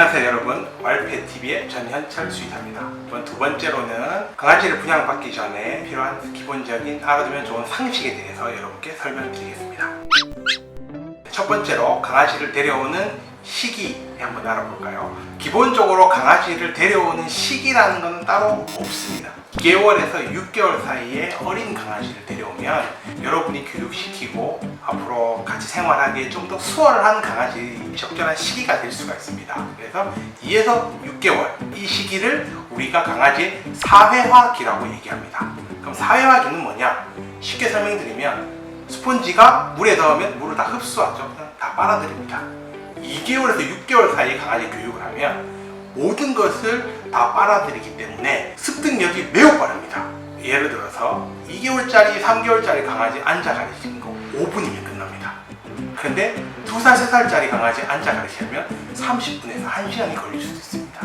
안녕하세요 여러분, 왈펫TV의 전현철 수의사입니다. 이번 두 번째로는 강아지를 분양받기 전에 필요한 기본적인 알아두면 좋은 상식에 대해서 여러분께 설명드리겠습니다. 첫 번째로 강아지를 데려오는 시기 한번 알아볼까요? 기본적으로 강아지를 데려오는 시기라는 건 따로 없습니다. 2개월에서 6개월 사이에 어린 강아지를 데려오면 여러분이 교육시키고 앞으로 같이 생활하기에 좀 더 수월한 강아지 적절한 시기가 될 수가 있습니다. 그래서 2에서 6개월 이 시기를 우리가 강아지의 사회화기라고 얘기합니다. 그럼 사회화기는 뭐냐? 쉽게 설명드리면 스펀지가 물에 넣으면 물을 다 흡수하죠. 그냥 다 빨아들입니다. 2개월에서 6개월 사이에 강아지 교육을 하면 모든 것을 다 빨아들이기 때문에 습득력이 매우 빠릅니다. 예를 들어서 2개월짜리, 3개월짜리 강아지 앉아 가르치는 거 5분이면 끝납니다. 그런데 2살, 3살짜리 강아지 앉아 가르치려면 30분에서 1시간이 걸릴 수도 있습니다.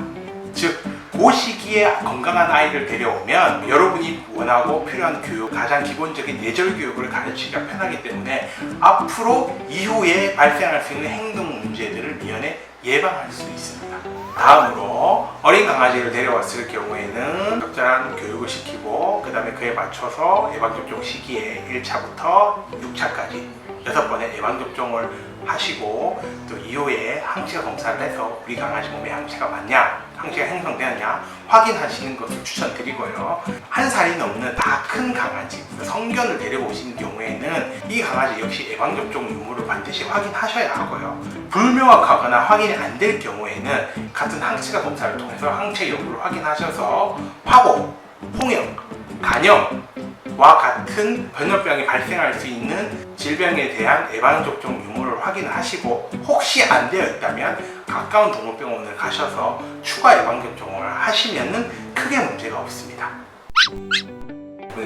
즉, 그 시기에 건강한 아이를 데려오면 여러분이 원하고 필요한 교육, 가장 기본적인 예절 교육을 가르치기가 편하기 때문에 앞으로 이후에 발생할 수 있는 행동 문제들을 미연에 예방할 수 있습니다. 다음으로 어린 강아지를 데려왔을 경우에는 적절한 교육을 시키고 그 다음에 그에 맞춰서 예방접종 시기에 1차부터 6차까지 6번의 예방접종을 하시고 또 이후에 항체 검사를 해서 우리 강아지 몸에 항체가 맞냐, 항체가 형성되었냐 확인하시는 것을 추천드리고요. 1살이 넘는 다 큰 강아지, 성견을 데려오시는 경우에는 이 강아지 역시 예방접종 유무를 반드시 확인하셔야 하고요. 불명확하거나 확인이 안 될 경우에는 같은 항체가 검사를 통해서 항체 여부를 확인하셔서 파고, 홍역, 간염과 같은 전염병이 발생할 수 있는 질병에 대한 예방접종 유무를 확인하시고 혹시 안 되어 있다면 가까운 동물병원을 가셔서 추가 예방접종을 하시면 크게 문제가 없습니다.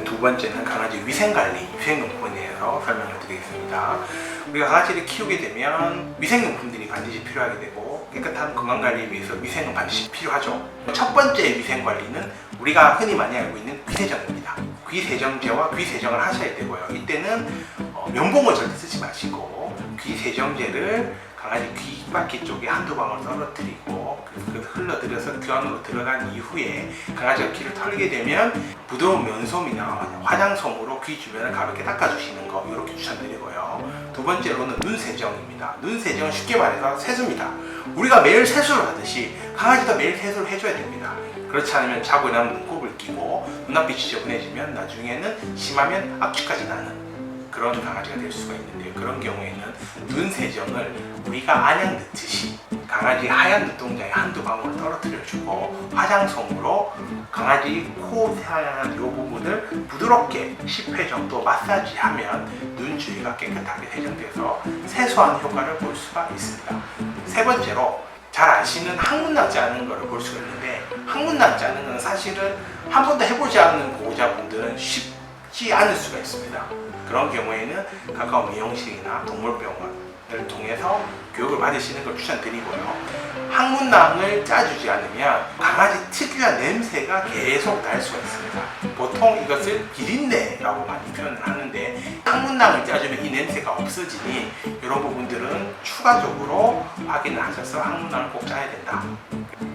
두 번째는 강아지 위생관리, 위생용품에 대해서 설명을 드리겠습니다. 우리가 강아지를 키우게 되면 위생용품들이 반드시 필요하게 되고 깨끗한 건강관리를 위해서 위생은 반드시 필요하죠. 첫 번째 위생관리는 우리가 흔히 많이 알고 있는 귀세정입니다. 귀세정제와 귀세정을 하셔야 되고요. 이때는 면봉을 절대 쓰지 마시고 귀세정제를 강아지 귀바퀴 쪽에 한두 방울 떨어뜨리고 그래서 흘러들여서 귀 안으로 들어간 이후에 강아지가 귀를 털게 되면 부드러운 면솜이나 화장솜으로 귀 주변을 가볍게 닦아주시는 거 이렇게 추천드리고요. 두 번째로는 눈세정입니다. 눈세정은 쉽게 말해서 세수입니다. 우리가 매일 세수를 하듯이 강아지도 매일 세수를 해줘야 됩니다. 그렇지 않으면 자고 일어나면 눈곱을 끼고 눈앞이 지저분해지면 나중에는 심하면 악취까지 나는 그런 강아지가 될 수가 있는데요. 그런 경우에는 눈세정을 우리가 안약 넣듯이 강아지 하얀 눈동자에 한두 방울 떨어뜨려주고 화장솜으로 강아지 코 사이한 이 부분을 부드럽게 10회 정도 마사지하면 눈 주위가 깨끗하게 세정돼서 세수하는 효과를 볼 수가 있습니다. 세 번째로 잘 아시는 항문 낭지 하는 것을 볼 수가 있는데 항문 낭지 하는 건 사실은 한 번도 해보지 않는 보호자분들은 쉽지 않을 수가 있습니다. 그런 경우에는 가까운 미용실이나 동물병원을 통해서 교육을 받으시는 걸 추천드리고요. 항문낭을 짜주지 않으면 강아지 특유한 냄새가 계속 날 수가 있습니다. 보통 이것을 비린내라고 많이 표현을 하는데 항문낭을 짜주면 이 냄새가 없어지니 이런 부분들은 추가적으로 확인을 하셔서 항문낭을 꼭 짜야 된다.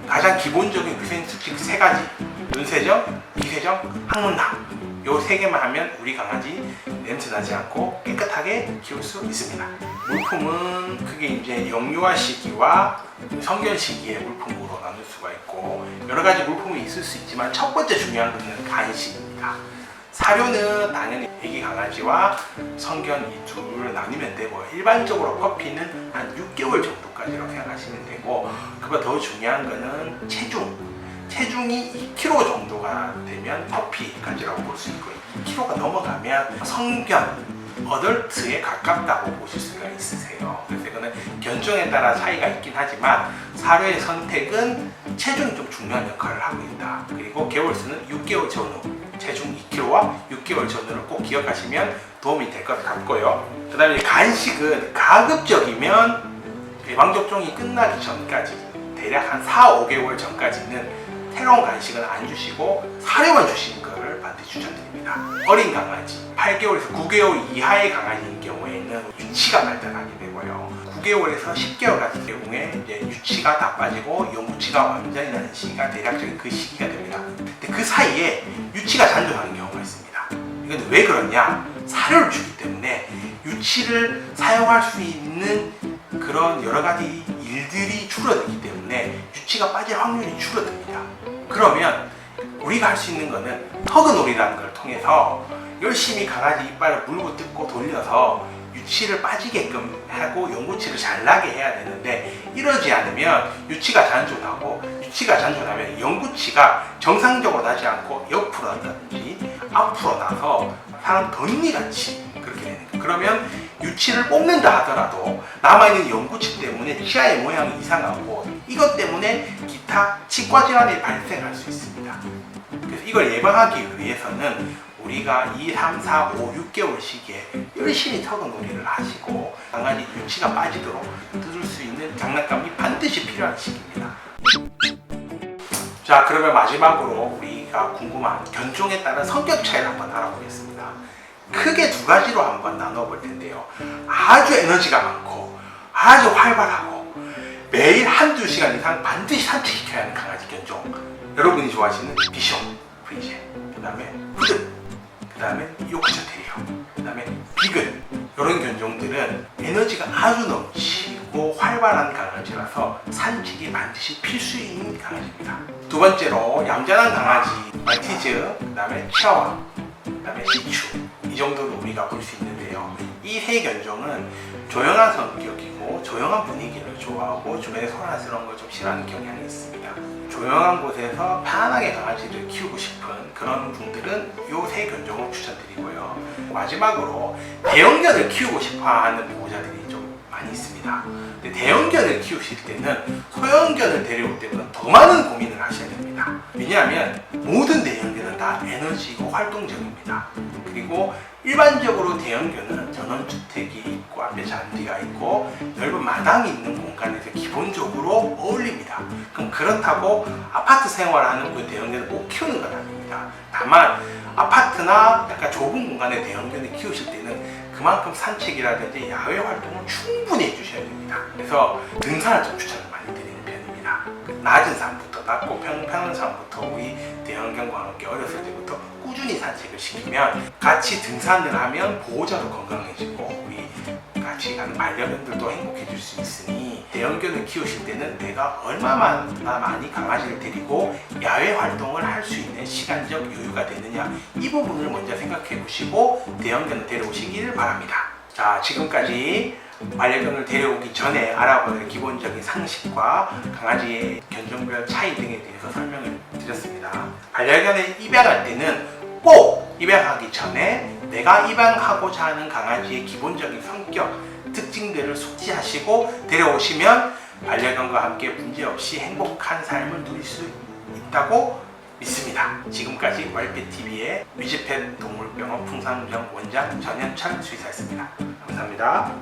가장 기본적인 위생수칙 3가지, 눈세정, 귀세정, 항문낭 요 3개만 하면 우리 강아지 냄새 나지 않고 깨끗하게 키울 수 있습니다. 물품은 크게 이제 영유아 시기와 성견 시기의 물품으로 나눌 수가 있고 여러 가지 물품이 있을 수 있지만 첫 번째 중요한 것은 간식입니다. 사료는 당연히 애기 강아지와 성견 이 둘을 나누면 되고 일반적으로 퍼피는 한 6개월 정도까지라고 생각하시면 되고 그보다 더 중요한 것은 체중이 2kg 정도가 되면 퍼피까지라고 볼 수 있고 2kg가 넘어가면 성견, 어덜트에 가깝다고 보실 수가 있으세요. 그래서 이거는 견종에 따라 차이가 있긴 하지만 사료의 선택은 체중이 좀 중요한 역할을 하고 있다. 그리고 개월수는 6개월 전후, 체중 2kg와 6개월 전후를 꼭 기억하시면 도움이 될 것 같고요. 그 다음에 간식은 가급적이면 예방접종이 끝나기 전까지 대략 한 4, 5개월 전까지는 새로운 간식은 안 주시고 사료만 주시는 것을 반드시 추천드립니다. 어린 강아지, 8개월에서 9개월 이하의 강아지인 경우에는 유치가 발달하게 되고요. 6개월에서 10개월 같은 경우에 이제 유치가 다 빠지고 영구치가 완전히 나는 시기가 대략적인 그 시기가 됩니다. 근데 그 사이에 유치가 잔존하는 경우가 있습니다. 이건 왜 그러냐? 사료를 주기 때문에 유치를 사용할 수 있는 그런 여러 가지 일들이 줄어들기 때문에 유치가 빠질 확률이 줄어듭니다. 그러면 우리가 할 수 있는 거는 터그놀이라는 걸 통해서 열심히 강아지 이빨을 물고 뜯고 돌려서 유치를 빠지게끔 하고 영구치를 잘 나게 해야 되는데, 이러지 않으면 유치가 잔존하고, 유치가 잔존하면 영구치가 정상적으로 나지 않고 옆으로 나든지 앞으로 나서 사람 덧니같이 그렇게 되는 거예요. 그러면 유치를 뽑는다 하더라도 남아있는 영구치 때문에 치아의 모양이 이상하고, 이것 때문에 기타 치과 질환이 발생할 수 있습니다. 그래서 이걸 예방하기 위해서는 우리가 2, 3, 4, 5, 6개월 시기에 열심히 터그놀이를 하시고 강아지 유치가 빠지도록 뜯을 수 있는 장난감이 반드시 필요한 시기입니다. 자, 그러면 마지막으로 우리가 궁금한 견종에 따른 성격 차이를 한번 알아보겠습니다. 크게 두 가지로 한번 나눠볼 텐데요. 아주 에너지가 많고 아주 활발하고 매일 한두 시간 이상 반드시 산책시켜야 하는 강아지 견종, 여러분이 좋아하시는 비숑, 프리제, 그 다음에 푸드, 그 다음에 요크셔 테리어, 그 다음에 비글, 이런 견종들은 에너지가 아주 넘치고 활발한 강아지라서 산책이 반드시 필수인 강아지입니다. 두 번째로 얌전한 강아지 말티즈, 그 다음에 치아와, 그 다음에 시추, 이 정도로 우리가 볼 수 있는데요. 이 세 견종은 조용한 성격이고 조용한 분위기를 좋아하고 주변에 소란스러운 걸 좀 싫어하는 경향이 있습니다. 조용한 곳에서 편안하게 강아지를 키우고 싶은 그런 분들은 이 세 견종을 추천드리고요. 마지막으로 대형견을 키우고 싶어하는 보호자들이 좀 많이 있습니다. 근데 대형견을 키우실 때는 소형견을 데려올 때보다 더 많은 고민을 하셔야 됩니다. 왜냐하면 모든 대형견은 다 에너지고 활동적입니다. 그리고 일반적으로 대형견은 전원주택이 있고 앞에 잔디가 있고 넓은 마당이 있는 공간에서 기본적으로 어울립니다. 그럼 그렇다고 아파트 생활하는 그 대형견을 못 키우는 건 아닙니다. 다만 아파트나 약간 좁은 공간의 대형견을 키우실 때는 그만큼 산책이라든지 야외 활동을 충분히 해주셔야 됩니다. 그래서 등산을 좀 추천을 많이 드리는 편입니다. 낮은 산부터, 낮고 평평한 산부터 우리 대형견과 함께 어렸을 때부터 꾸준히 산책을 시키면 같이 등산을 하면 보호자도 건강해지고 우리 같이 가는 반려견들도 행복해질 수 있으니, 대형견을 키우실 때는 내가 얼마나 많이 강아지를 데리고 야외 활동을 할 수 있는 시간적 여유가 되느냐, 이 부분을 먼저 생각해 보시고 대형견을 데려오시기를 바랍니다. 자, 지금까지 반려견을 데려오기 전에 알아봐야 할 기본적인 상식과 강아지의 견종별 차이 등에 대해서 설명을 드렸습니다. 반려견을 입양할 때는 꼭 입양하기 전에 내가 입양하고자 하는 강아지의 기본적인 성격, 특징들을 숙지하시고 데려오시면 반려견과 함께 문제없이 행복한 삶을 누릴 수 있다고 믿습니다. 지금까지 왈펫TV의 뮤지펫 동물병원 풍산병 원장 전현철 수의사였습니다. 감사합니다.